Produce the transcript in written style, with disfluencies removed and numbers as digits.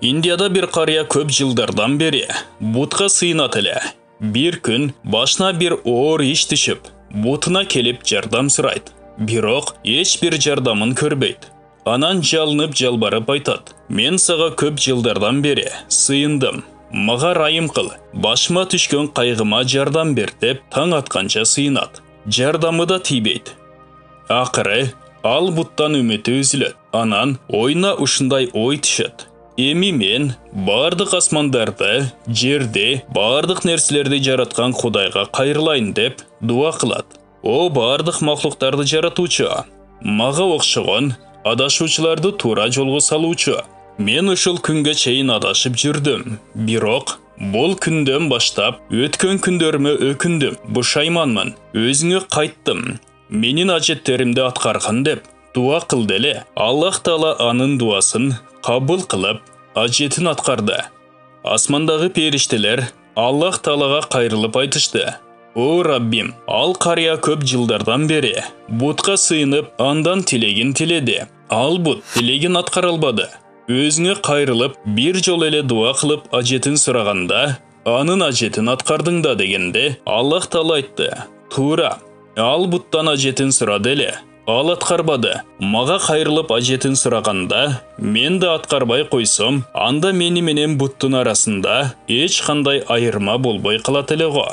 Индияда bir қария көп жылдардан бері бұтқа сыйынат эле. Bir күн башына bir оор иш түшүп, бутына келип жардам сурайт. Бирок эч бир жардамын көрбөйт. Анан жалынып жалбарып айтат: "Мен сага көп жылдардан бері сыйындым. Мага райым кыл. Башыма түшкөн кайгыма жардам бер" деп таң атканча сыйынат. Жардамы да тийбейт. Акыры ал буттан үмүтү үзүлөт. Анан ойуна ушундай ой түшөт: "Эми мен бардык асмандарды, жерди, бардык нерселерди жараткан Кудайга кайрылайын" деп дуа кылат. О бардык махлуктарды жаратуучу, мага окшогон адашуучуларды туура жолго салуучу. Мен ушул күнгө чейин адашып жүрдүм. Бирок бул күндөн баштап өткөн күндөрүмө өкүндүм, бушайманмын. Өзүңө кайттым. Менин ажеттеримди аткарган деп дуа кылды эле. Аллах Таала анын дуасын кабыл кылып, ажетін аткарды. Асмандагы периштелер Аллах Таалага кайрылып айтышты: "О Раббим, ал кария көп жылдардан бери бутка сыйынып, андан тилегин тиледи. Ал бут тилегин аткара албады. Өзүңө кайрылып, бир жол эле дуа кылып ажетін сураганда, анын ажетін аткардың да" дегенде, Аллах Таала айтты: "Туура, ал буттан ажетін сурады эле. Ал аткарбады. Мага кайрылып ажетін сураганда, мен да аткарбай койсом, анда мени менен буттун арасында эч кандай айырма болбой калат эле го."